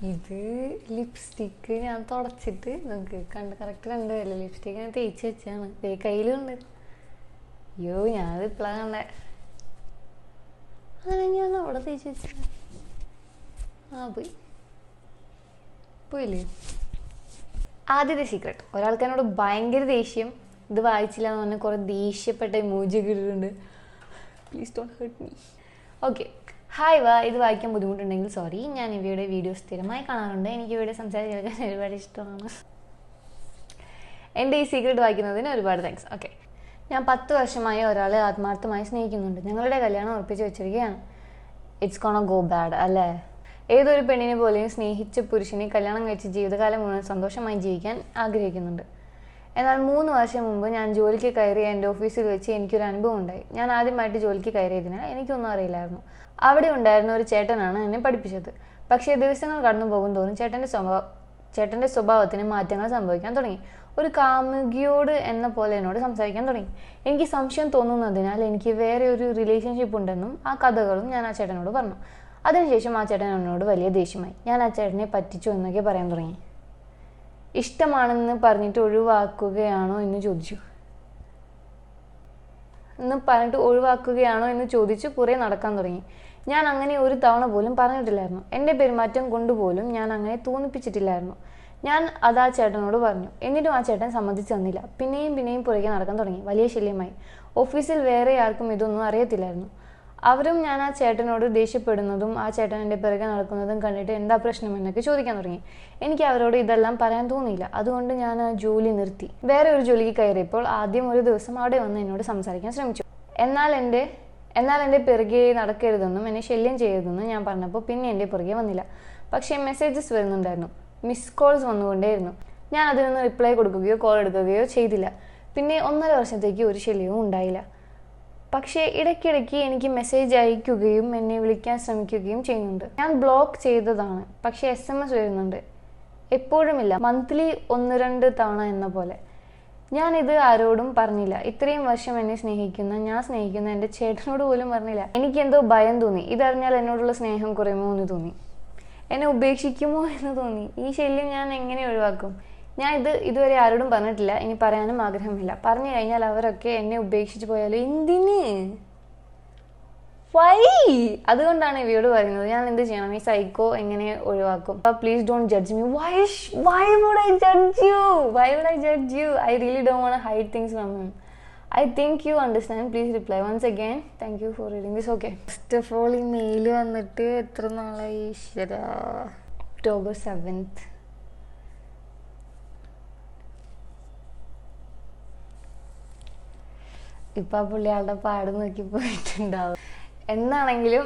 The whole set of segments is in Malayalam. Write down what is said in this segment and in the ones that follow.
ഇത് ലിപ്സ്റ്റിക്ക് ഞാൻ തുടച്ചിട്ട് നമുക്ക് കറക്റ്റ് കണ്ടതല്ലേ, ലിപ്സ്റ്റിക്ക് ഞാൻ തേച്ച് വെച്ചാണ്. കയ്യിലുണ്ട്. അയ്യോ ഞാനത് ഇപ്പോഴാണ് കണ്ടേ. അങ്ങനെ ഞാൻ അവിടെ തേച്ച് വെച്ച. പോയില്ലേ. ആദ്യത്തെ സീക്രട്ട്, ഒരാൾക്ക് എന്നോട് ഭയങ്കര ദേഷ്യം. ഇത് വായിച്ചില്ല എന്ന് പറഞ്ഞാൽ കുറേ ദേഷ്യപ്പെട്ട ഇമോജിയൊക്കെ ഇട്ടിട്ടുണ്ട്. Please don't hurt me. Okay, hi ഇത് വായിക്കാൻ ബുദ്ധിമുട്ടുണ്ടെങ്കിൽ സോറി. ഞാൻ ഇവയുടെ വീഡിയോ സ്ഥിരമായി കാണാറുണ്ട്. എനിക്ക് ഇവിടെ സംസാരിച്ച് കേൾക്കാൻ ഒരുപാട് ഇഷ്ടമാണ്. എൻ്റെ ഈ സീക്രട്ട് വായിക്കുന്നതിന് ഒരുപാട് താങ്ക്സ്. ഓക്കെ, ഞാൻ 10 വർഷമായി ഒരാളെ ആത്മാർത്ഥമായി സ്നേഹിക്കുന്നുണ്ട്. ഞങ്ങളുടെ കല്യാണം ഉറപ്പിച്ച് വെച്ചിരിക്കുകയാണ്. ഇറ്റ്സ് ഗോണ ഗോ ബാഡ് അല്ലേ? ഏതൊരു പെണ്ണിനെ പോലെയും സ്നേഹിച്ച പുരുഷനെ കല്യാണം കഴിച്ച് ജീവിതകാലം മുഴുവൻ സന്തോഷമായി ജീവിക്കാൻ ആഗ്രഹിക്കുന്നുണ്ട്. എന്നാൽ 3 വർഷം മുമ്പ് ഞാൻ ജോലിക്ക് കയറിയ എൻ്റെ ഓഫീസിൽ വെച്ച് എനിക്കൊരു അനുഭവം ഉണ്ടായി. ഞാൻ ആദ്യമായിട്ട് ജോലിക്ക് കയറിയതിനാൽ എനിക്കൊന്നും അറിയില്ലായിരുന്നു. അവിടെ ഉണ്ടായിരുന്ന ഒരു ചേട്ടനാണ് എന്നെ പഠിപ്പിച്ചത്. പക്ഷേ ദിവസങ്ങൾ കടന്നു പോകും തോറും ചേട്ടൻ്റെ സ്വഭാവത്തിന് മാറ്റങ്ങൾ സംഭവിക്കാൻ തുടങ്ങി. ഒരു കാമുകിയോട് എന്ന പോലെ എന്നോട് സംസാരിക്കാൻ തുടങ്ങി. എനിക്ക് സംശയം തോന്നുന്നതിനാൽ എനിക്ക് വേറെ ഒരു റിലേഷൻഷിപ്പ് ഉണ്ടെന്നും ആ കഥകളും ഞാൻ ആ ചേട്ടനോട് പറഞ്ഞു. അതിനുശേഷം ആ ചേട്ടൻ എന്നോട് വലിയ ദേഷ്യമായി. ഞാൻ ആ ചേട്ടനെ പറ്റിച്ചു എന്നൊക്കെ പറയാൻ തുടങ്ങി. ഇഷ്ടമാണെന്ന് പറഞ്ഞിട്ട് ഒഴിവാക്കുകയാണോ എന്ന് ചോദിച്ചു കുറേ നടക്കാൻ തുടങ്ങി. ഞാൻ അങ്ങനെ ഒരു തവണ പോലും പറഞ്ഞിട്ടില്ലായിരുന്നു. എൻ്റെ പെരുമാറ്റം കൊണ്ടുപോലും ഞാൻ അങ്ങനെ തോന്നിപ്പിച്ചിട്ടില്ലായിരുന്നു. ഞാൻ അത് ആ ചേട്ടനോട് പറഞ്ഞു. എന്നിട്ടും ആ ചേട്ടൻ സമ്മതിച്ചു തന്നില്ല. പിന്നെയും പുറകെ നടക്കാൻ തുടങ്ങി. വലിയ ശല്യമായി. ഓഫീസിൽ വേറെ ആർക്കും ഇതൊന്നും അറിയത്തില്ലായിരുന്നു. അവരും ഞാൻ ആ ചേട്ടനോട് ദേഷ്യപ്പെടുന്നതും ആ ചേട്ടൻ എൻ്റെ പിറകെ നടക്കുന്നതും കണ്ടിട്ട് എന്താ പ്രശ്നമെന്നൊക്കെ ചോദിക്കാൻ തുടങ്ങി. എനിക്ക് അവരോട് ഇതെല്ലാം പറയാൻ തോന്നിയില്ല. അതുകൊണ്ട് ഞാൻ ആ ജോലി നിർത്തി. വേറെ ഒരു ജോലിക്ക് കയറിയപ്പോൾ ആദ്യം ഒരു ദിവസം അവിടെ വന്ന് എന്നോട് സംസാരിക്കാൻ ശ്രമിച്ചു. എന്നാൽ എൻ്റെ പിറകെ നടക്കരുതെന്നും എന്നെ ശല്യം ചെയ്യരുതെന്നും ഞാൻ പറഞ്ഞപ്പോൾ പിന്നെ എൻ്റെ പിറകെ വന്നില്ല. പക്ഷേ മെസ്സേജസ് വരുന്നുണ്ടായിരുന്നു. മിസ് കോൾസ് വന്നുകൊണ്ടേയിരുന്നു. ഞാൻ അതിനൊന്നും റിപ്ലൈ കൊടുക്കുകയോ കോൾ എടുക്കുകയോ ചെയ്തില്ല. പിന്നെ 1.5 വർഷത്തേക്ക് ഒരു ശല്യവും ഉണ്ടായില്ല. പക്ഷേ ഇടയ്ക്കിടയ്ക്ക് എനിക്ക് മെസ്സേജ് അയക്കുകയും എന്നെ വിളിക്കാൻ ശ്രമിക്കുകയും ചെയ്യുന്നുണ്ട്. ഞാൻ ബ്ലോക്ക് ചെയ്തതാണ്. പക്ഷേ SMS വരുന്നുണ്ട്. എപ്പോഴുമില്ല, മന്ത്ലി 1-2 തവണ എന്ന പോലെ. ഞാനിത് ആരോടും പറഞ്ഞില്ല. ഇത്രയും വർഷം എന്നെ ഞാൻ സ്നേഹിക്കുന്ന എൻ്റെ ചേട്ടനോട് പോലും പറഞ്ഞില്ല. എനിക്കെന്തോ ഭയം തോന്നി. ഇതറിഞ്ഞാൽ എന്നോടുള്ള സ്നേഹം കുറയുമോ എന്ന് തോന്നി. എന്നെ ഉപേക്ഷിക്കുമോ എന്ന് തോന്നി. ഈ ശല്യം ഞാൻ എങ്ങനെ ഒഴിവാക്കും? ഞാൻ ഇതുവരെ ആരോടും പറഞ്ഞിട്ടില്ല. ഇനി പറയാനും ആഗ്രഹമില്ല. പറഞ്ഞു കഴിഞ്ഞാൽ അവരൊക്കെ എന്നെ ഉപേക്ഷിച്ച് പോയാലോ? എന്തിന്? അതുകൊണ്ടാണ് ഇവയോട് പറയുന്നത്. ഞാൻ എന്ത് ചെയ്യണം? ഈ സൈക്കോ എങ്ങനെ ഒഴിവാക്കും? Please don't judge me. Why would I judge you? I really don't want to hide things from him. I think you understand. Please reply. Once again, thank you for reading this. Okay. First of all, ഈ മെയിൽ വന്നിട്ട് എത്ര നാളായി? October 7th. ഇപ്പം ആ പുള്ളി ആളുടെ പാട് നോക്കി പോയിട്ടുണ്ടാവും. എന്നാണെങ്കിലും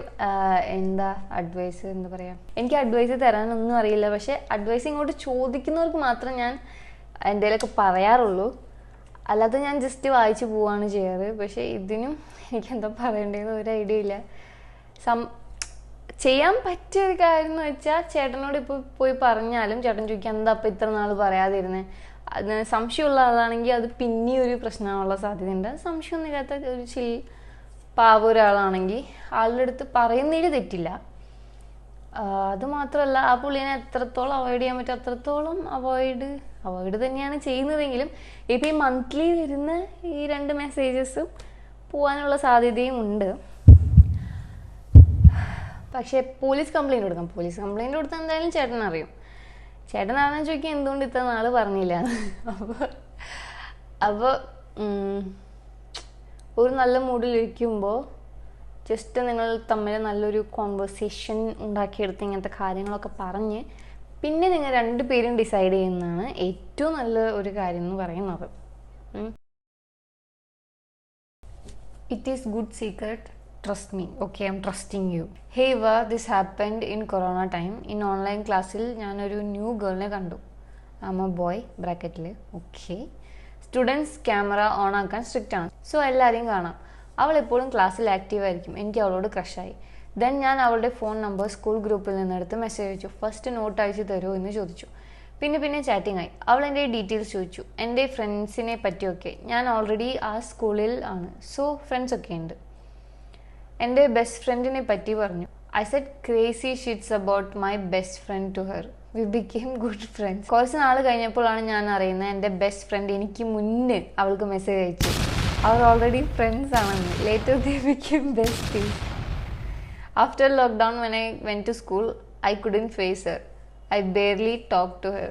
എന്താ അഡ്വൈസ്, എന്താ പറയുക, എനിക്ക് അഡ്വൈസ് തരാനൊന്നും അറിയില്ല. പക്ഷെ അഡ്വൈസ് ഇങ്ങോട്ട് ചോദിക്കുന്നവർക്ക് മാത്രം ഞാൻ എന്തേലൊക്കെ പറയാറുള്ളൂ. അല്ലാതെ ഞാൻ ജസ്റ്റ് വായിച്ചു പോവാണ് ചെയ്യാറ്. പക്ഷെ ഇതിനും എനിക്കെന്താ പറയേണ്ടതെന്ന് ഒരു ഐഡിയ ഇല്ല. ചെയ്യാൻ പറ്റിയ ഒരു കാര്യം എന്ന് വെച്ചാൽ ചേട്ടനോട് ഇപ്പോൾ പോയി പറഞ്ഞാലും ചേട്ടൻ ചോദിക്കുക എന്താ അപ്പം ഇത്ര നാൾ പറയാതിരുന്നേ. അത് സംശയമുള്ള ആളാണെങ്കിൽ അത് പിന്നെ ഒരു പ്രശ്നമാനുള്ള സാധ്യതയുണ്ട്. സംശയമൊന്നുമില്ലാത്ത ഒരു പാവ ഒരാളാണെങ്കിൽ ആളുടെ അടുത്ത് പറയുന്നതിൽ തെറ്റില്ല. അതുമാത്രമല്ല, ആ പുള്ളീനെ എത്രത്തോളം അവോയ്ഡ് ചെയ്യാൻ പറ്റും അത്രത്തോളം അവോയ്ഡ് തന്നെയാണ് ചെയ്യുന്നതെങ്കിലും ഇപ്പം ഈ മന്ത്ലി വരുന്ന ഈ 2 മെസ്സേജസും പോകാനുള്ള സാധ്യതയും ഉണ്ട്. പക്ഷേ പോലീസ് കംപ്ലൈൻറ്റ് കൊടുത്താൽ എന്തായാലും ചേട്ടൻ അറിയും. ചേട്ടനാണെന്ന് ചോദിക്കാൻ എന്തുകൊണ്ട് ഇത്ര നാൾ പറഞ്ഞില്ല. അപ്പോൾ ഒരു നല്ല മൂഡിലിരിക്കുമ്പോൾ ജസ്റ്റ് നിങ്ങൾ തമ്മിൽ നല്ലൊരു കോൺവെർസേഷൻ ഉണ്ടാക്കിയെടുത്ത് ഇങ്ങനത്തെ കാര്യങ്ങളൊക്കെ പറഞ്ഞ് പിന്നെ നിങ്ങൾ 2 പേരും ഡിസൈഡ് ചെയ്യുന്നതാണ് ഏറ്റവും നല്ല ഒരു കാര്യം എന്ന് പറയുന്നത്. It is good secret. Trust me. Okay, I'm trusting you. Hey, this happened in Corona time. In online ക്ലാസ്സിൽ ഞാനൊരു ന്യൂ ഗേളിനെ കണ്ടു. I'm a boy, ബ്രാക്കറ്റിൽ. ഓക്കെ. സ്റ്റുഡൻസ് ക്യാമറ ഓൺ ആക്കാൻ സ്ട്രിക്റ്റ് ആണ്. സോ എല്ലാവരെയും കാണാം. അവൾ എപ്പോഴും ക്ലാസ്സിൽ ആക്റ്റീവ് ആയിരിക്കും. എനിക്ക് അവളോട് ക്രഷായി. ദെൻ ഞാൻ അവളുടെ ഫോൺ നമ്പർ സ്കൂൾ ഗ്രൂപ്പിൽ നിന്നെടുത്ത് മെസ്സേജ് അയച്ചു. ഫസ്റ്റ് നോട്ട് അയച്ചു തരുമോ എന്ന് ചോദിച്ചു. പിന്നെ ചാറ്റിംഗ് ആയി. അവൾ എൻ്റെ ഡീറ്റെയിൽസ് ചോദിച്ചു, എൻ്റെ ഫ്രണ്ട്സിനെ പറ്റിയൊക്കെ. ഞാൻ ഓൾറെഡി ആ സ്കൂളിൽ ആണ്. സോ ഫ്രണ്ട്സൊക്കെ ഉണ്ട്. എൻ്റെ ബെസ്റ്റ് ഫ്രണ്ടിനെ പറ്റി പറഞ്ഞു. I said crazy shits about my best friend to her. We became good friends. കുറച്ച് നാൾ കഴിഞ്ഞപ്പോഴാണ് ഞാൻ അറിയുന്നത് എൻ്റെ ബെസ്റ്റ് ഫ്രണ്ട് എനിക്ക് മുന്നേ അവൾക്ക് മെസ്സേജ് അയച്ചു. അവർ ഓൾറെഡി ഫ്രണ്ട്സ് ആണെന്ന്. Later they became besties. After lockdown when I went to school, I couldn't face her. I barely talked to her.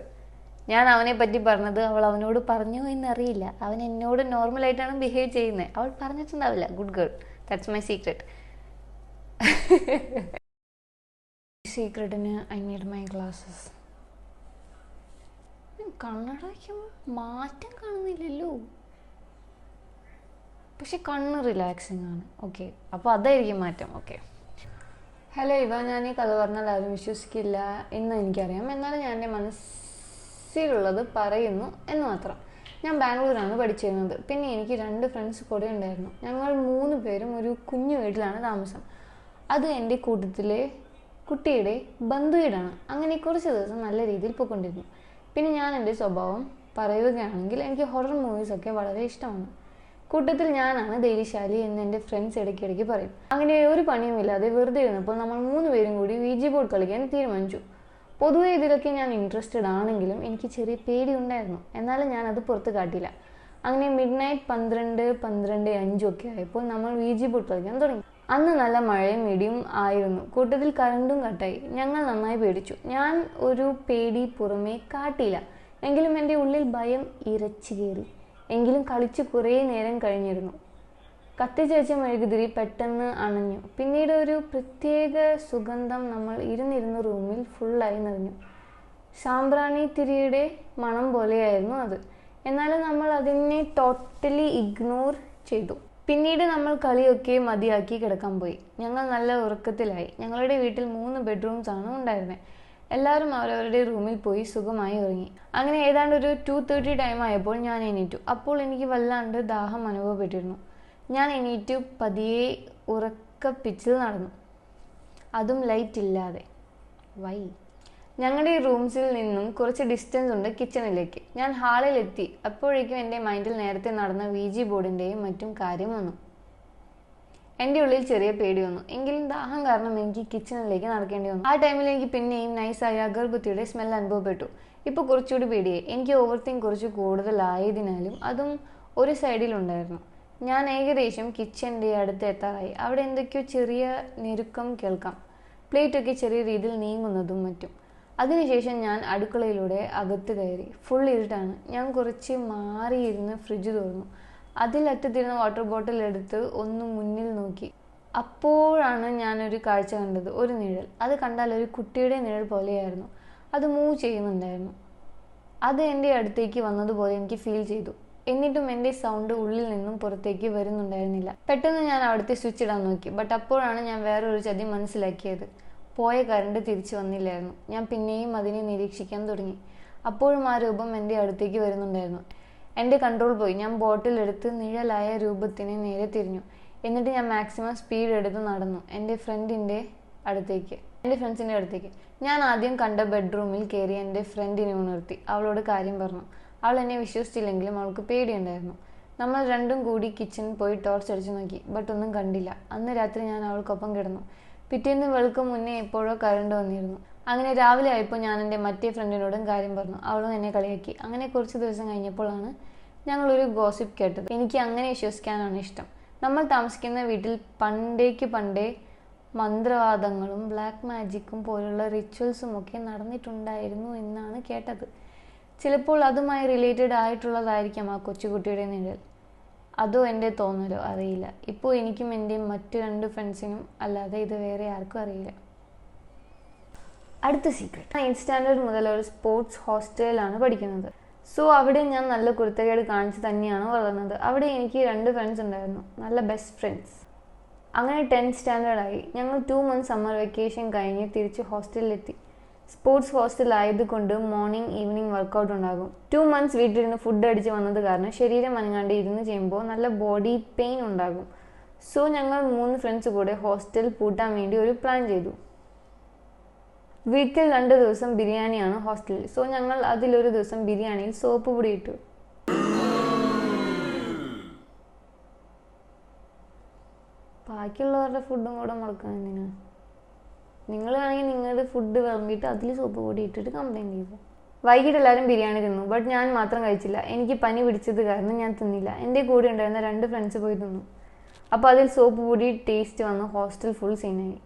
ഞാൻ അവനെ പറ്റി പറഞ്ഞത് അവൾ അവനോട് പറഞ്ഞോ എന്നറിയില്ല. അവൻ എന്നോട് നോർമലായിട്ടാണ് ബിഹേവ് ചെയ്യുന്നത്. അവൾ പറഞ്ഞിട്ടുണ്ടാവില്ല. Good girl. That's my secret. സീക്രട്ടിന് ഐ നീഡ് മൈ ഗ്ലാസസ്. കണ്ണടയ്ക്കും മാറ്റം കാണുന്നില്ലല്ലോ, പക്ഷെ കണ്ണ് റിലാക്സിങ് ആണ്. ഓക്കെ, അപ്പോൾ അതായിരിക്കും മാറ്റം. ഓക്കെ, ഹലോ ഇവ, ഞാൻ ഈ കഥ പറഞ്ഞാൽ ആരും വിശ്വസിക്കില്ല എന്ന് എനിക്കറിയാം. എന്നാലും ഞാൻ എൻ്റെ മനസ്സിലുള്ളത് പറയുന്നു എന്ന് മാത്രം. ഞാൻ ബാംഗ്ലൂരാണ് പഠിച്ചിരുന്നത്. പിന്നെ എനിക്ക് 2 ഫ്രണ്ട്സ് കൂടെ ഉണ്ടായിരുന്നു. ഞങ്ങൾ 3 പേരും ഒരു കുഞ്ഞു വീട്ടിലാണ് താമസം. അത് എൻ്റെ കൂട്ടത്തിലെ കുട്ടിയുടെ ബന്ധുവീടാണ്. അങ്ങനെ കുറച്ച് ദിവസം നല്ല രീതിയിൽ പോയിക്കൊണ്ടിരുന്നു. പിന്നെ ഞാൻ എൻ്റെ സ്വഭാവം പറയുകയാണെങ്കിൽ എനിക്ക് ഹൊറർ മൂവീസൊക്കെ വളരെ ഇഷ്ടമാണ്. കൂട്ടത്തിൽ ഞാനാണ് ധൈര്യശാലി എന്ന് എൻ്റെ ഫ്രണ്ട്സ് ഇടയ്ക്കിടയ്ക്ക് പറയും. അങ്ങനെ ഒരു പണിയുമില്ലാതെ വെറുതെ ഇരുന്നപ്പോൾ നമ്മൾ 3 പേരും കൂടി VG ബോർഡ് കളിക്കാൻ തീരുമാനിച്ചു. പൊതുവെ ഇതിലൊക്കെ ഞാൻ ഇൻട്രസ്റ്റഡ് ആണെങ്കിലും എനിക്ക് ചെറിയ പേടി ഉണ്ടായിരുന്നു. എന്നാലും ഞാനത് പുറത്ത് കാട്ടില്ല. അങ്ങനെ മിഡ്നൈറ്റ് 12:05 ഒക്കെ ആയപ്പോൾ നമ്മൾ VG ബോർഡ് കളിക്കാൻ തുടങ്ങി. അന്ന് നല്ല മഴയും ഇടിയും ആയിരുന്നു. കൂട്ടത്തിൽ കറണ്ടും കട്ടായി. ഞങ്ങൾ നന്നായി പേടിച്ചു. ഞാൻ ഒരു പേടി പുറമേ കാട്ടിയില്ല, എങ്കിലും എൻ്റെ ഉള്ളിൽ ഭയം ഇരച്ചു കയറി. എങ്കിലും കളിച്ച് കുറേ നേരം കഴിഞ്ഞിരുന്നു. കത്തിച്ചുവെച്ച മെഴുകുതിരി പെട്ടെന്ന് അണഞ്ഞു. പിന്നീട് ഒരു പ്രത്യേക സുഗന്ധം നമ്മൾ ഇരുന്നിരുന്ന റൂമിൽ ഫുള്ളായി നിറഞ്ഞു. സാമ്പ്രാണി തിരിയുടെ മണം പോലെയായിരുന്നു അത്. എന്നാലും നമ്മൾ അതിനെ ടോട്ടലി ഇഗ്നോർ ചെയ്തു. പിന്നീട് നമ്മൾ കളിയൊക്കെ മതിയാക്കി കിടക്കാൻ പോയി. ഞങ്ങൾ നല്ല ഉറക്കത്തിലായി. ഞങ്ങളുടെ വീട്ടിൽ 3 ബെഡ്റൂംസ് ആണ് ഉണ്ടായിരുന്നത്. എല്ലാവരും അവരവരുടെ റൂമിൽ പോയി സുഖമായി ഉറങ്ങി. അങ്ങനെ ഏതാണ്ട് ഒരു 2:30 ടൈം ആയപ്പോൾ ഞാൻ എണീറ്റു. അപ്പോൾ എനിക്ക് വല്ലാണ്ട് ദാഹം അനുഭവപ്പെട്ടിരുന്നു. ഞാൻ എണീറ്റു പതിയെ ഉറക്കപ്പിച്ചിൽ നടന്നു, അതും ലൈറ്റ് ഇല്ലാതെ. വൈ? ഞങ്ങളുടെ റൂംസിൽ നിന്നും കുറച്ച് ഡിസ്റ്റൻസ് ഉണ്ട് കിച്ചണിലേക്ക്. ഞാൻ ഹാളിലെത്തി. അപ്പോഴേക്കും എൻ്റെ മൈൻഡിൽ നേരത്തെ നടന്ന VG ബോർഡിൻ്റെയും മറ്റും കാര്യം വന്നു. എൻ്റെ ഉള്ളിൽ ചെറിയ പേടി വന്നു. എങ്കിലും ദാഹം കാരണം എനിക്ക് കിച്ചണിലേക്ക് നടക്കേണ്ടി വന്നു. ആ ടൈമിൽ എനിക്ക് പിന്നെയും നൈസായ അഗർബത്തിയുടെ സ്മെൽ അനുഭവപ്പെട്ടു. ഇപ്പോൾ കുറച്ചുകൂടി പേടിയായി. എനിക്ക് ഓവർ തിങ്ക് കുറച്ച് കൂടുതലായതിനാലും അതും ഒരു സൈഡിലുണ്ടായിരുന്നു. ഞാൻ ഏകദേശം കിച്ചൻ്റെ അടുത്ത് എത്താറായി. അവിടെ എന്തൊക്കെയോ ചെറിയ ഞെരുക്കം കേൾക്കാം. പ്ലേറ്റൊക്കെ ചെറിയ രീതിയിൽ നീങ്ങുന്നതും മറ്റും. അതിനുശേഷം ഞാൻ അടുക്കളയിലൂടെ അകത്ത് കയറി. ഫുൾ ഇരുട്ടാണ്. ഞാൻ കുറച്ച് മാറിയിരുന്ന് ഫ്രിഡ്ജ് തുറന്നു. അതിലറ്റത്തിരുന്ന വാട്ടർ ബോട്ടിൽ എടുത്ത് ഒന്ന് മുന്നിൽ നോക്കി. അപ്പോഴാണ് ഞാനൊരു കാഴ്ച കണ്ടത്. ഒരു നിഴൽ. അത് കണ്ടാൽ ഒരു കുട്ടിയുടെ നിഴൽ പോലെയായിരുന്നു. അത് മൂവ് ചെയ്യുന്നുണ്ടായിരുന്നു. അത് എൻ്റെ അടുത്തേക്ക് വന്നതുപോലെ എനിക്ക് ഫീൽ ചെയ്തു. എന്നിട്ടും എൻ്റെ സൗണ്ട് ഉള്ളിൽ നിന്നും പുറത്തേക്ക് വരുന്നുണ്ടായിരുന്നില്ല. പെട്ടെന്ന് ഞാൻ അവിടുത്തെ സ്വിച്ച് ഇടാൻ നോക്കി. ബട്ട് അപ്പോഴാണ് ഞാൻ വേറൊരു ചതി മനസ്സിലാക്കിയത്. പോയ കറണ്ട് തിരിച്ചു വന്നില്ലായിരുന്നു. ഞാൻ പിന്നെയും അതിനെ നിരീക്ഷിക്കാൻ തുടങ്ങി. അപ്പോഴും ആ രൂപം എൻ്റെ അടുത്തേക്ക് വരുന്നുണ്ടായിരുന്നു. എൻ്റെ കൺട്രോൾ പോയി. ഞാൻ ബോട്ടിലെടുത്ത് നിഴലായ രൂപത്തിന് നേരെ തിരിഞ്ഞു. എന്നിട്ട് ഞാൻ മാക്സിമം സ്പീഡ് എടുത്ത് നടന്നു എൻ്റെ ഫ്രണ്ട്സിൻ്റെ അടുത്തേക്ക്. ഞാൻ ആദ്യം കണ്ട ബെഡ്റൂമിൽ കയറി എൻ്റെ ഫ്രണ്ടിനെ ഉണർത്തി. അവളോട് കാര്യം പറഞ്ഞു. അവൾ എന്നെ വിശ്വസിച്ചില്ലെങ്കിലും അവൾക്ക് പേടിയുണ്ടായിരുന്നു. നമ്മൾ രണ്ടും കൂടി കിച്ചണിൽ പോയി ടോർച്ച് അടിച്ചു നോക്കി. ബട്ട് ഒന്നും കണ്ടില്ല. അന്ന് രാത്രി ഞാൻ അവൾക്കൊപ്പം കിടന്നു. പിറ്റേന്ന് വെളുക്കും മുന്നേ എപ്പോഴോ കറണ്ട് വന്നിരുന്നു. അങ്ങനെ രാവിലെ ആയപ്പോൾ ഞാൻ എൻ്റെ മറ്റേ ഫ്രണ്ടിനോടും കാര്യം പറഞ്ഞു. അവളും എന്നെ കളിയാക്കി. അങ്ങനെ കുറച്ച് ദിവസം കഴിഞ്ഞപ്പോഴാണ് ഞങ്ങളൊരു ഗോസിപ്പ് കേട്ടത്. എനിക്ക് അങ്ങനെ വിശ്വസിക്കാനാണ് ഇഷ്ടം. നമ്മൾ താമസിക്കുന്ന വീട്ടിൽ പണ്ടേ മന്ത്രവാദങ്ങളും ബ്ലാക്ക് മാജിക്കും പോലുള്ള റിച്വൽസും ഒക്കെ നടന്നിട്ടുണ്ടായിരുന്നു എന്നാണ് കേട്ടത്. ചിലപ്പോൾ അതുമായി റിലേറ്റഡ് ആയിട്ടുള്ളതായിരിക്കാം ആ കൊച്ചുകുട്ടിയുടെ നിഴൽ. അതോ എൻ്റെ തോന്നലോ അറിയില്ല. ഇപ്പോൾ എനിക്കും എൻ്റെ മറ്റു 2 ഫ്രണ്ട്സിനും അല്ലാതെ ഇത് വേറെ ആർക്കും അറിയില്ല. അടുത്ത സീക്രട്ട്. 8th സ്റ്റാൻഡേർഡ് മുതൽ ഒരു സ്പോർട്സ് ഹോസ്റ്റലിലാണ് പഠിക്കുന്നത്. സോ അവിടെ ഞാൻ നല്ല കുരുത്തക്കേട് കാണിച്ച് തന്നെയാണ് വളർന്നത്. അവിടെ എനിക്ക് 2 ഫ്രണ്ട്സ് ഉണ്ടായിരുന്നു, നല്ല ബെസ്റ്റ് ഫ്രണ്ട്സ്. അങ്ങനെ 10th സ്റ്റാൻഡേർഡായി. ഞങ്ങൾ 2 months സമ്മർ വെക്കേഷൻ കഴിഞ്ഞ് തിരിച്ച് ഹോസ്റ്റലിലെത്തി. സ്പോർട്സ് ഹോസ്റ്റൽ ആയതുകൊണ്ട് മോർണിംഗ് ഈവനിങ് വർക്കൗട്ട് ഉണ്ടാകും. 2 months വീട്ടിലിരുന്ന് ഫുഡ് അടിച്ച് വന്നത് കാരണം ശരീരം അനങ്ങാണ്ട് ഇരുന്ന് ചെയ്യുമ്പോൾ നല്ല ബോഡി പെയിൻ ഉണ്ടാകും. സോ ഞങ്ങൾ 3 ഫ്രണ്ട്സ് കൂടെ ഹോസ്റ്റൽ പൂട്ടാൻ വേണ്ടി ഒരു പ്ലാൻ ചെയ്തു. വീക്കിൽ 2 ദിവസം ബിരിയാണിയാണ് ഹോസ്റ്റലിൽ. സോ ഞങ്ങൾ അതിലൊരു ദിവസം ബിരിയാണിയിൽ സോപ്പ് പൊടി ഇട്ടു. ബാക്കിയുള്ളവരുടെ ഫുഡും കൂടെ മുടക്കാൻ എന്തിനാ? നിങ്ങൾ വേണമെങ്കിൽ നിങ്ങളുടെ ഫുഡ് വിളമ്പിയിട്ട് അതിൽ സോപ്പ് പൊടി ഇട്ടിട്ട് കംപ്ലൈൻറ്റ് ചെയ്തു. വൈകിട്ട് എല്ലാവരും ബിരിയാണി തിന്നു, ബട്ട് ഞാൻ മാത്രം കഴിച്ചില്ല. എനിക്ക് പനി പിടിച്ചത് കാരണം ഞാൻ തിന്നില്ല. എൻ്റെ കൂടെ ഉണ്ടായിരുന്ന 2 ഫ്രണ്ട്സ് പോയി തിന്നു. അപ്പോൾ അതിൽ സോപ്പ് പൊടി ടേസ്റ്റ് വന്ന് hostel full Sinai.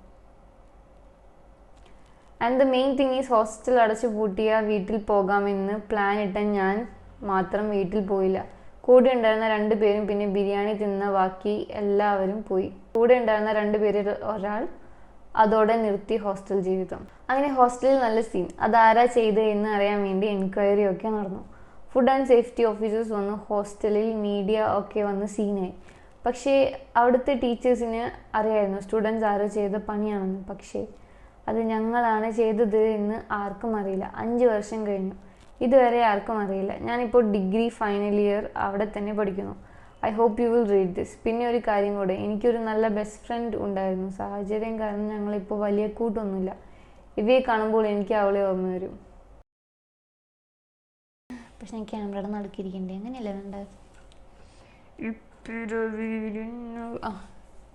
And the main thing is hostel അടച്ചു പൂട്ടിയ വീട്ടിൽ പോകാമെന്ന് പ്ലാൻ ഇട്ട ഞാൻ മാത്രം വീട്ടിൽ പോയില്ല. കൂടെ ഉണ്ടായിരുന്ന 2 പേരും പിന്നെ ബിരിയാണി തിന്ന ബാക്കി എല്ലാവരും പോയി. കൂടെ ഉണ്ടായിരുന്ന 2 പേരിൽ ഒരാൾ അതോടെ നിർത്തി ഹോസ്റ്റൽ ജീവിതം. അങ്ങനെ ഹോസ്റ്റലിൽ നല്ല സീൻ. അതാരാ ചെയ്ത് എന്ന് അറിയാൻ വേണ്ടി എൻക്വയറി ഒക്കെ നടന്നു. ഫുഡ് ആൻഡ് സേഫ്റ്റി ഓഫീസേഴ്സ് വന്ന് ഹോസ്റ്റലിൽ മീഡിയ ഒക്കെ വന്ന് സീനായി. പക്ഷേ അവിടുത്തെ ടീച്ചേഴ്സിന് അറിയായിരുന്നു സ്റ്റുഡൻസ് ആരോ ചെയ്ത പണിയാണെന്ന്. പക്ഷേ അത് ഞങ്ങളാണ് ചെയ്തത് എന്ന് ആർക്കും അറിയില്ല. 5 വർഷം കഴിഞ്ഞു, ഇതുവരെ ആർക്കും അറിയില്ല. ഞാനിപ്പോൾ ഡിഗ്രി ഫൈനൽ ഇയർ അവിടെ തന്നെ പഠിക്കുന്നു. I hope you will read this. പിന്നെ ഒരു കാര്യം കൂടെ, എനിക്കൊരു നല്ല ബെസ്റ്റ് ഫ്രണ്ട് ഉണ്ടായിരുന്നു. സാഹചര്യം കാരണം ഞങ്ങളിപ്പോൾ വലിയ കൂട്ടൊന്നുമില്ല. ഇവയെ കാണുമ്പോൾ എനിക്ക് അവളെ ഓർമ്മ വരും. പക്ഷെ ഞാൻ ക്യാമറയുടെ നടുക്കിരിക്കണ്ടേ, അങ്ങനെയല്ല വേണ്ടത്.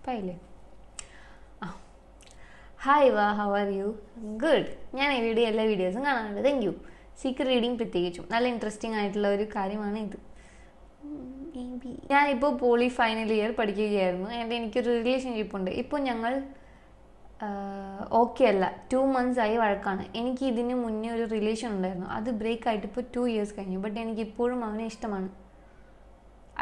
പൈലേ ഹായ് വാ, ഹൗ ആർ യു? ഗുഡ്. ഞാൻ ഇവിടെ എല്ലാ വീഡിയോസും കാണാറുണ്ട്. Thank you. സീക്രട്ട് റീഡിങ് പ്രത്യേകിച്ചും നല്ല ഇൻട്രസ്റ്റിംഗ് ആയിട്ടുള്ള ഒരു കാര്യമാണ് ഇത്. ഞാനിപ്പോൾ പോളി ഫൈനൽ ഇയർ പഠിക്കുകയായിരുന്നു. ആൻഡ് എനിക്കൊരു റിലേഷൻഷിപ്പ് ഉണ്ട്. ഇപ്പോൾ ഞങ്ങൾ ഓക്കെ അല്ല. 2 months ആയി വഴക്കാണ്. എനിക്ക് ഇതിന് മുന്നേ ഒരു റിലേഷൻ ഉണ്ടായിരുന്നു. അത് ബ്രേക്ക് ആയിട്ട് ഇപ്പോൾ 2 years കഴിഞ്ഞു. ബട്ട് എനിക്ക് ഇപ്പോഴും അവനെ ഇഷ്ടമാണ്.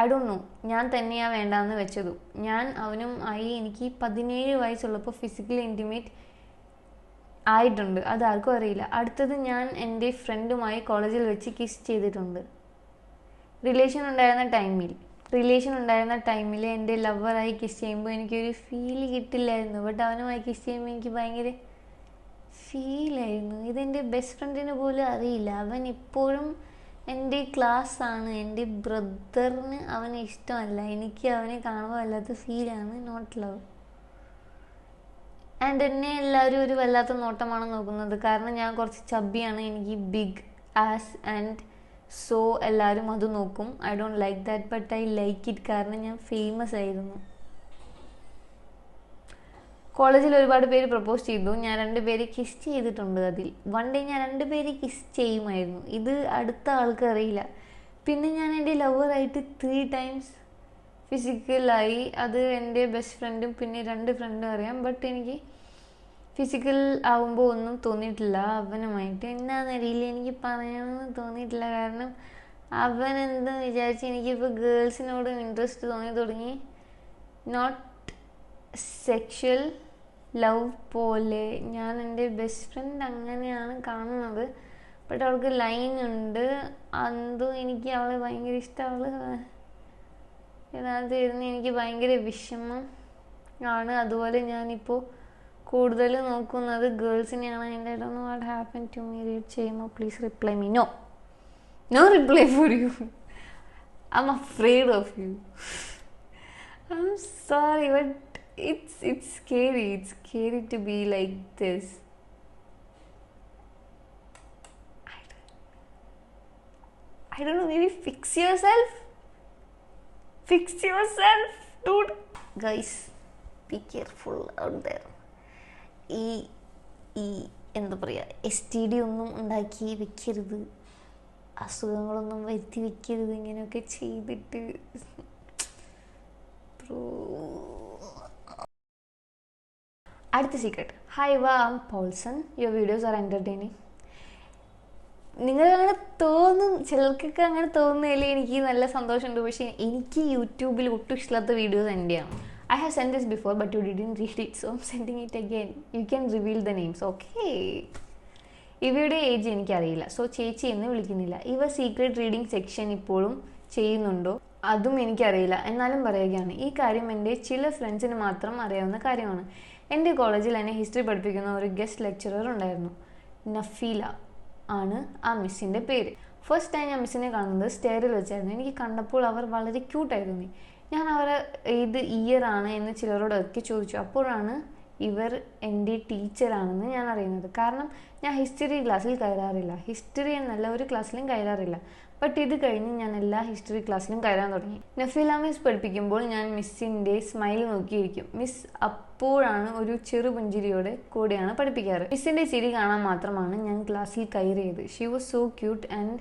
ഐ ഡോണ്ട് നോ, ഞാൻ തന്നെയാണ് വേണ്ടാന്ന് വെച്ചതും. ഞാൻ അവനും ആയി എനിക്ക് 17 വയസ്സുള്ളപ്പോൾ ഫിസിക്കലി ഇൻറ്റിമേറ്റ് ആയിട്ടുണ്ട്. അതാർക്കും അറിയില്ല. അടുത്തത് ഞാൻ എൻ്റെ ഫ്രണ്ടുമായി കോളേജിൽ വെച്ച് കിസ് ചെയ്തിട്ടുണ്ട്. റിലേഷൻ ഉണ്ടായിരുന്ന ടൈമിൽ എൻ്റെ ലവറായി കിസ് ചെയ്യുമ്പോൾ എനിക്കൊരു ഫീൽ കിട്ടില്ലായിരുന്നു. ബട്ട് അവനുമായി കിസ് ചെയ്യുമ്പോൾ എനിക്ക് ഭയങ്കര ഫീലായിരുന്നു. ഇതെൻ്റെ ബെസ്റ്റ് ഫ്രണ്ടിന് പോലും അറിയില്ല. അവൻ ഇപ്പോഴും എൻ്റെ ക്ലാസ്സാണ്. എൻ്റെ ബ്രദറിന് അവനെ ഇഷ്ടമല്ല. എനിക്ക് അവനെ കാണുമ്പോൾ വല്ലാത്ത ഫീലാണ്, നോട്ട് ലവ്. ആൻഡ് എന്നെ എല്ലാവരും ഒരു വല്ലാത്ത നോട്ടമാണ് നോക്കുന്നത്. കാരണം ഞാൻ കുറച്ച് ചബ്ബിയാണ്. എനിക്ക് ബിഗ് ആസ് ആൻഡ് സോ എല്ലാവരും അത് നോക്കും. I don't like that, but I like it. കാരണം ഞാൻ ഫേമസ് ആയിരുന്നു. കോളേജിൽ ഒരുപാട് പേര് പ്രപ്പോസ് ചെയ്തു. ഞാൻ 2 പേര് കിസ് ചെയ്തിട്ടുണ്ട്. അതിൽ 1 day ഞാൻ 2 പേര് കിസ് ചെയ്യുമായിരുന്നു. ഇത് അടുത്ത ആൾക്ക് അറിയില്ല. പിന്നെ ഞാൻ എൻ്റെ ലവറായിട്ട് 3 times ഫിസിക്കലായി. അത് എൻ്റെ ബെസ്റ്റ് ഫ്രണ്ടും പിന്നെ 2 ഫ്രണ്ടും അറിയാം. ബട്ട് എനിക്ക് ഫിസിക്കൽ ആവുമ്പോൾ ഒന്നും തോന്നിയിട്ടില്ല അവനുമായിട്ട്. എന്താണെന്നറിയില്ല, എനിക്ക് പറയാമെന്ന് തോന്നിയിട്ടില്ല. കാരണം അവൻ എന്തെന്ന് വിചാരിച്ച് എനിക്കിപ്പോൾ ഗേൾസിനോട് ഇൻട്രസ്റ്റ് തോന്നി തുടങ്ങി. നോട്ട് സെക്ഷൽ ലവ് പോലെ. ഞാൻ എൻ്റെ ബെസ്റ്റ് ഫ്രണ്ട് അങ്ങനെയാണ് കാണുന്നത്. ബട്ട് അവൾക്ക് ലൈൻ ഉണ്ട്. അതും എനിക്ക് അവളെ ഭയങ്കര ഇഷ്ടം. അവൾ ഇതിനകത്ത് ഇരുന്ന് എനിക്ക് ഭയങ്കര വിഷമം ആണ്. അതുപോലെ ഞാനിപ്പോൾ കൂടുതൽ നോക്കുന്നത് ഗേൾസിനെയാണ്. എൻ്റെ I don't know what happen to me. Read ചെയ്യുമോ? Please reply me. No reply for you. I am afraid of you. I am sorry, but it's scary to be like this. I don't know, maybe fix yourself, dude. Guys, be careful out there. എന്താ പറയുക, STD ഒന്നും ഉണ്ടാക്കി വെക്കരുത്, അസുഖങ്ങളൊന്നും വരുത്തി വെക്കരുത്. ഇങ്ങനെയൊക്കെ ചെയ്തിട്ട് അടുത്ത സീക്രട്ട്. ഹായ് വാ, I am Paulson. Your videos are entertaining. നിങ്ങൾക്കങ്ങനെ തോന്നും, ചിലർക്കൊക്കെ അങ്ങനെ തോന്നുന്നതിൽ എനിക്ക് നല്ല സന്തോഷമുണ്ട്. പക്ഷേ എനിക്ക് യൂട്യൂബിൽ ഒട്ടും ഇഷ്ടമില്ലാത്ത വീഡിയോസ് എൻ്റെയാണ്. I have send this before but you didn't read it, so I am sending it again. You can reveal the names, okay? ഇവയുടെ ഏജ് എനിക്കറിയില്ല, സോ ചേച്ചി എന്ന് വിളിക്കുന്നില്ല. ഇവ സീക്രട്ട് റീഡിംഗ് സെക്ഷൻ ഇപ്പോഴും ചെയ്യുന്നുണ്ടോ അതും എനിക്കറിയില്ല. എന്നാലും പറയുകയാണ്, ഈ കാര്യം എൻ്റെ ചില ഫ്രണ്ട്സിന് മാത്രം അറിയാവുന്ന കാര്യമാണ്. എൻ്റെ കോളേജിൽ എന്നെ ഹിസ്റ്ററി പഠിപ്പിക്കുന്ന ഒരു ഗസ്റ്റ് ലെക്ചറർ ഉണ്ടായിരുന്നു. നഫീല ആണ് ആ മിസ്സിൻ്റെ പേര്. ഫസ്റ്റ് ടൈം ഞാൻ മിസ്സിനെ കാണുന്നത് സ്റ്റെയറിൽ വെച്ചായിരുന്നു. എനിക്ക് കണ്ടപ്പോൾ അവർ വളരെ ക്യൂട്ടായി തോന്നി. ഞാൻ അവരെ ഏത് ഇയർ ആണ് എന്ന് ചിലരോടൊക്കെ ചോദിച്ചു. അപ്പോഴാണ് ഇവർ എൻ്റെ ടീച്ചറാണെന്ന് ഞാൻ അറിയുന്നത്. കാരണം ഞാൻ ഹിസ്റ്ററി ക്ലാസ്സിൽ കയറാറില്ല, ഹിസ്റ്ററി എന്നല്ല ഒരു ക്ലാസ്സിലും കയറാറില്ല. ബട്ട് ഇത് കഴിഞ്ഞ് ഞാൻ എല്ലാ ഹിസ്റ്ററി ക്ലാസ്സിലും കയറാൻ തുടങ്ങി. നഫീല മിസ് പഠിപ്പിക്കുമ്പോൾ ഞാൻ മിസ്സിൻ്റെ സ്മൈൽ നോക്കിയിരിക്കും. മിസ് അപ്പോഴാണ് ഒരു ചെറു പുഞ്ചിരിയോടെ കൂടെയാണ് പഠിപ്പിക്കാറ്. മിസ്സിൻ്റെ ചിരി കാണാൻ മാത്രമാണ് ഞാൻ ക്ലാസ്സിൽ കയറിയത്. She was so cute and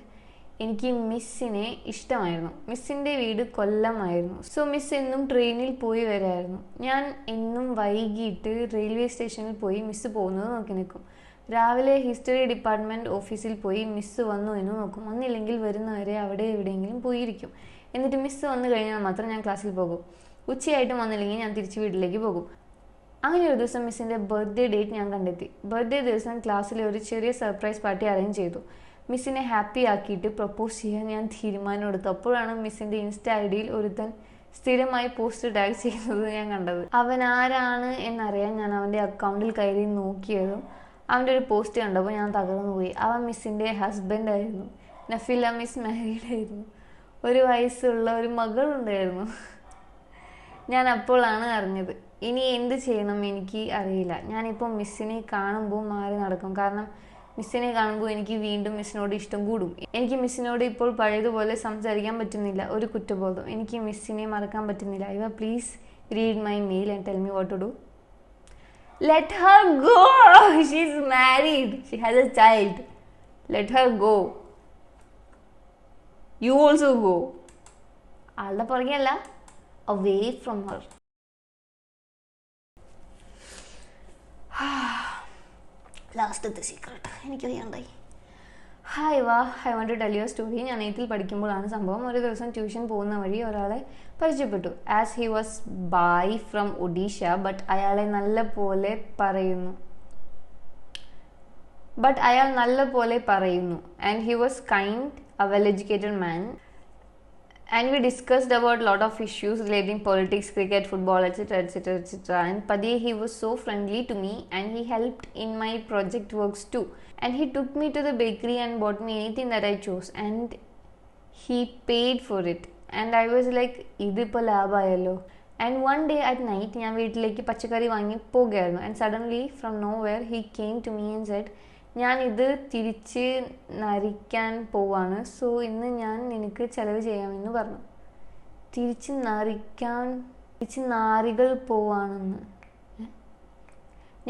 എനിക്ക് മിസ്സിനെ ഇഷ്ടമായിരുന്നു. മിസ്സിൻ്റെ വീട് കൊല്ലമായിരുന്നു. സോ മിസ് എന്നും ട്രെയിനിൽ പോയി വരായിരുന്നു. ഞാൻ എന്നും വൈകിട്ട് റെയിൽവേ സ്റ്റേഷനിൽ പോയി മിസ് പോകുന്നത് നോക്കി നിൽക്കും. രാവിലെ ഹിസ്റ്ററി ഡിപ്പാർട്ട്മെൻറ്റ് ഓഫീസിൽ പോയി മിസ് വന്നു എന്ന് നോക്കും. വന്നില്ലെങ്കിൽ വരുന്നവരെ അവിടെ എവിടെയെങ്കിലും പോയിരിക്കും. എന്നിട്ട് മിസ് വന്നു കഴിഞ്ഞാൽ മാത്രം ഞാൻ ക്ലാസ്സിൽ പോകും. ഉച്ചയായിട്ടും വന്നില്ലെങ്കിൽ ഞാൻ തിരിച്ച് വീട്ടിലേക്ക് പോകും. അങ്ങനെ ഒരു ദിവസം മിസ്സിൻ്റെ ബർത്ത്ഡേ ഡേറ്റ് ഞാൻ കണ്ടെത്തി. ബർത്ത്ഡേ ദിവസം ക്ലാസ്സിൽ ഒരു ചെറിയ സർപ്രൈസ് പാർട്ടി അറേഞ്ച് ചെയ്തു. മിസ്സിനെ ഹാപ്പി ആക്കിയിട്ട് പ്രപ്പോസ് ചെയ്യാൻ ഞാൻ തീരുമാനമെടുത്തു. അപ്പോഴാണ് മിസ്സിൻ്റെ ഇൻസ്റ്റ ഐഡിയിൽ ഒരുത്തൻ സ്ഥിരമായി പോസ്റ്റ് ടാഗ് ചെയ്യുന്നത് ഞാൻ കണ്ടത്. അവൻ ആരാണ് എന്നറിയാൻ ഞാൻ അവൻ്റെ അക്കൗണ്ടിൽ കയറി നോക്കിയതും അവൻ്റെ ഒരു പോസ്റ്റ് കണ്ടപ്പോൾ ഞാൻ തകർന്നു പോയി. അവൻ മിസ്സിൻ്റെ ഹസ്ബൻഡ് ആയിരുന്നു. നഫീല മിസ് മാരീഡ് ആയിരുന്നു. 1 വയസ്സുള്ള ഒരു മകളുണ്ടായിരുന്നു. ഞാൻ അപ്പോഴാണ് അറിഞ്ഞത്. ഇനി എന്ത് ചെയ്യണം എനിക്ക് അറിയില്ല. ഞാനിപ്പോൾ മിസ്സിനെ കാണുമ്പോൾ മാറി നടക്കും. കാരണം മിസ്സിനെ കാണുമ്പോൾ എനിക്ക് വീണ്ടും മിസ്സിനോട് ഇഷ്ടം കൂടും. എനിക്ക് മിസ്സിനോട് ഇപ്പോൾ പഴയതുപോലെ സംസാരിക്കാൻ പറ്റുന്നില്ല. ഒരു കുറ്റബോധം. എനിക്ക് മിസ്സിനെ മറക്കാൻ പറ്റുന്നില്ല. ഇവ please read my mail and tell me what to do. Let her go. She's married. She has a child. Let her go. You also go. ആളുടെ പുറകെയല്ല, away from her. ലാസ്റ്റത്തെ സീക്രട്ട് എനിക്കറിയാണ്ടായി. ഹായ് വാ, I want to tell you story. ഞാൻ 8th പഠിക്കുമ്പോഴാണ് സംഭവം. ഒരു ദിവസം ട്യൂഷൻ പോകുന്ന വഴി ഒരാളെ പരിചയപ്പെട്ടു. As he was bye from Odisha. But അയാൾ നല്ല പോലെ പറയുന്നു. And he was kind, A well educated man. And we discussed about a lot of issues relating politics, cricket, football, etc. And Padhi, he was so friendly to me and he helped in my project works too. And he took me to the bakery and bought me anything that I chose. And he paid for it. And I was like, idipo labhayallo. And one day at night, ഞാൻ വീട്ടിലേക്ക് പച്ചക്കറി വാങ്ങി പോകുകയായിരുന്നു. And suddenly from nowhere he came to me and said, ഞാൻ ഇത് തിരിച്ച് നരിക്കാൻ പോവാണ്. സോ ഇന്ന് ഞാൻ നിനക്ക് ചിലവ് ചെയ്യാമെന്ന് പറഞ്ഞു. തിരിച്ച് നാറികൾ പോവാണെന്ന്.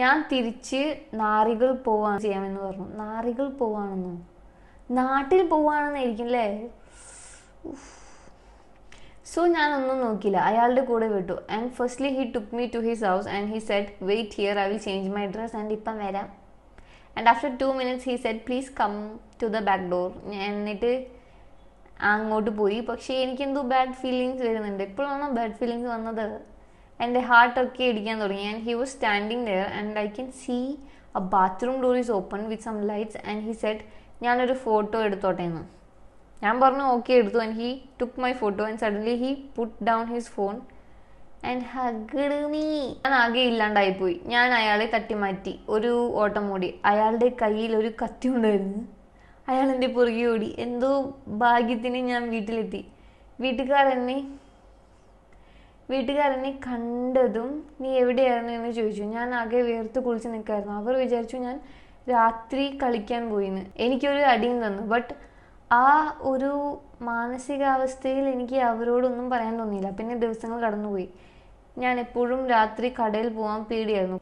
ഞാൻ തിരിച്ച് നാറികൾ ചെയ്യാമെന്ന് പറഞ്ഞു. നാറികൾ പോവാണെന്നോ? നാട്ടിൽ പോവാണെന്നായിരിക്കും അല്ലേ? സോ ഞാനൊന്നും നോക്കിയില്ല, അയാളുടെ കൂടെ വിട്ടു. And firstly he took me to his house and he said wait here, I will change my dress and ഇപ്പം വരാം. And after 2 minutes he said please come to the back door. എന്നിട്ട് അങ്ങോട്ട് പോയി. പക്ഷേ എനിക്കെന്തോ ബാഡ് ഫീലിങ്സ് വരുന്നുണ്ട്. ഇപ്പോഴാണോ ബാഡ് ഫീലിങ്സ് വന്നത്? എൻ്റെ ഹാർട്ടൊക്കെ ഇടിക്കാൻ തുടങ്ങി. And he was standing there and I can see a bathroom door is open with some lights. And he said ഞാനൊരു ഫോട്ടോ എടുത്തോട്ടെ എന്ന്. ഞാൻ പറഞ്ഞു ഓക്കെ എടുത്തു. And he took my photo and suddenly he put down his phone and hugged me. ഞാൻ ആകെ ഇല്ലാണ്ടായിപ്പോയി. ഞാൻ അയാളെ തട്ടിമാറ്റി ഒരു ഓട്ടം ഓടി. അയാളുടെ കയ്യിൽ ഒരു കത്തി ഉണ്ടായിരുന്നു. അയാൾ എൻ്റെ പുറകെ ഓടി. എന്തോ ഭാഗ്യത്തിന് ഞാൻ വീട്ടിലെത്തി. വീട്ടുകാരെന്നെ കണ്ടതും നീ എവിടെയായിരുന്നു എന്ന് ചോദിച്ചു. ഞാൻ ആകെ വേർത്ത് കുളിച്ച് നിൽക്കായിരുന്നു. അവർ വിചാരിച്ചു ഞാൻ രാത്രി കളിക്കാൻ പോയിന്ന്. എനിക്കൊരു അടിയും തന്നു. ബട്ട് ആ ഒരു മാനസികാവസ്ഥയിൽ എനിക്ക് അവരോടൊന്നും പറയാൻ തോന്നിയില്ല. പിന്നെ ദിവസങ്ങൾ കടന്നുപോയി. ഞാൻ എപ്പോഴും രാത്രി കടയിൽ പോകാൻ പേടിയായിരുന്നു.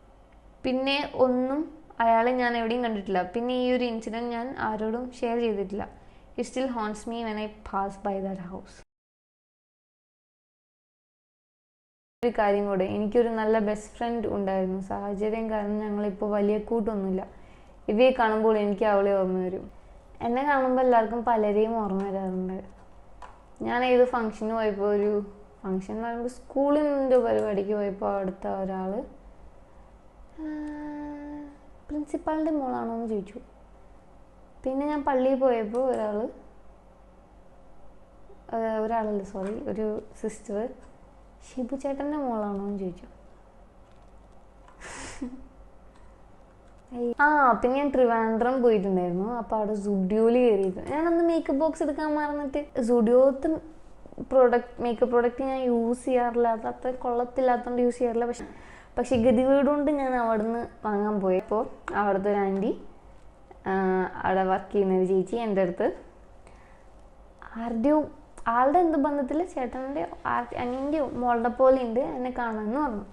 പിന്നെ ഒന്നും അയാളെ ഞാൻ എവിടെയും കണ്ടിട്ടില്ല. പിന്നെ ഈ ഒരു ഇൻസിഡൻറ്റ് ഞാൻ ആരോടും ഷെയർ ചെയ്തിട്ടില്ല. It still haunts me when I pass by that house. ഒരു കാര്യം കൂടെ, എനിക്കൊരു നല്ല ബെസ്റ്റ് ഫ്രണ്ട് ഉണ്ടായിരുന്നു. സാഹചര്യം കാരണം ഞങ്ങളിപ്പോൾ വലിയ കൂട്ടൊന്നുമില്ല. ഇവയെ കാണുമ്പോൾ എനിക്ക് അവളെ ഓർമ്മ വരും. എന്നെ കാണുമ്പോൾ എല്ലാവർക്കും പലരെയും ഓർമ്മ വരാറുണ്ട്. ഞാൻ ഏത് ഫംഗ്ഷന് പോയപ്പോൾ, ഒരു ഫംഗ്ഷൻ എന്ന് പറയുമ്പോൾ സ്കൂളിൽ നിന്നൊരു പരിപാടിക്ക് പോയപ്പോൾ അടുത്ത ഒരാൾ പ്രിൻസിപ്പാളിൻ്റെ മോളാണോ എന്ന് ചോദിച്ചു. പിന്നെ ഞാൻ പള്ളിയിൽ പോയപ്പോൾ ഒരു സിസ്റ്റർ ഷിബു ചേട്ടൻ്റെ മോളാണോ എന്ന് ചോദിച്ചു. പിന്നെ ഞാൻ ട്രിവാൻഡ്രം പോയിട്ടുണ്ടായിരുന്നു. അപ്പോൾ അവിടെ സുഡിയോയിൽ കയറിയത്. ഞാനന്ന് മേക്കപ്പ് ബോക്സ് എടുക്കാൻ മറന്നിട്ട് സുഡിയോത്ത് മേക്കപ്പ് പ്രോഡക്റ്റ് ഞാൻ യൂസ് ചെയ്യാറില്ല. അത് അത്ര കൊള്ളത്തില്ലാത്തതുകൊണ്ട് യൂസ് ചെയ്യാറില്ല. പക്ഷേ ഗതികേട് കൊണ്ട് ഞാൻ അവിടെ നിന്ന് വാങ്ങാൻ പോയപ്പോൾ അവിടുത്തെ ഒരു ആൻറ്റി, അവിടെ വർക്ക് ചെയ്യുന്ന ഒരു ചേച്ചി എൻ്റെ അടുത്ത് ആരുടെയോ ആളുടെ എന്ത് ബന്ധത്തിൽ ചേട്ടൻ്റെ അനിയൻ്റെയോ മോളുടെ പോലെ ഉണ്ട് എന്നെ കാണാമെന്ന് പറഞ്ഞു.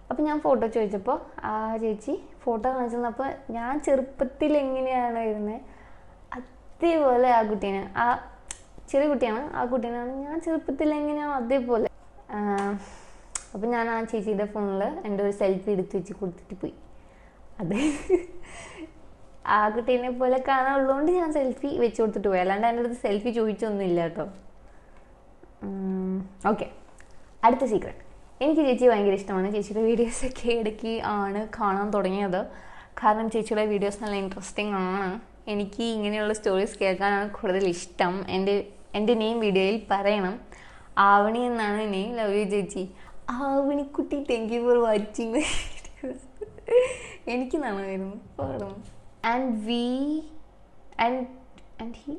അപ്പോൾ ഞാൻ ഫോട്ടോ ചോദിച്ചപ്പോൾ ആ ചേച്ചി ഫോട്ടോ കാണിച്ചു തന്നപ്പോൾ ഞാൻ ചെറുപ്പത്തിൽ എങ്ങനെയാണ് വരുന്നത് അതേപോലെ ആ കുട്ടീനെ, ആ ചെറിയ കുട്ടിയാണ്, ആ കുട്ടീനാണ് ഞാൻ ചെറുപ്പത്തിൽ എങ്ങനെയാണോ അതേപോലെ. അപ്പോൾ ഞാൻ ആ ചേച്ചിയുടെ ഫോണിൽ എൻ്റെ ഒരു സെൽഫി എടുത്ത് വെച്ച് കൊടുത്തിട്ട് പോയി. അത് ആ കുട്ടീനെ പോലെ കാണാനുള്ളതുകൊണ്ട് ഞാൻ സെൽഫി വെച്ച് കൊടുത്തിട്ട് പോയി, അല്ലാണ്ട് എൻ്റെ അടുത്ത് സെൽഫി ചോദിച്ചൊന്നുമില്ല കേട്ടോ. ഓക്കെ, അടുത്ത സീക്രട്ട്. എനിക്ക് ചേച്ചി ഭയങ്കര ഇഷ്ടമാണ്. ചേച്ചിയുടെ വീഡിയോസൊക്കെ ഇടയ്ക്ക് ആണ് കാണാൻ തുടങ്ങിയത്. കാരണം ചേച്ചിയുടെ വീഡിയോസ് നല്ല ഇൻട്രസ്റ്റിംഗ് ആണ്. എനിക്ക് ഇങ്ങനെയുള്ള സ്റ്റോറീസ് കേൾക്കാനാണ് കൂടുതൽ ഇഷ്ടം. എൻ്റെ നെയിം വീഡിയോയിൽ പറയണം. ആവണി എന്നാണ് നെയിം. ലവ് യു ചേച്ചി. ആവണിക്കുട്ടി, താങ്ക് യു ഫോർ വാച്ചിങ്. എനിക്ക് നാണമായിരുന്നു പാടുന്നു. And he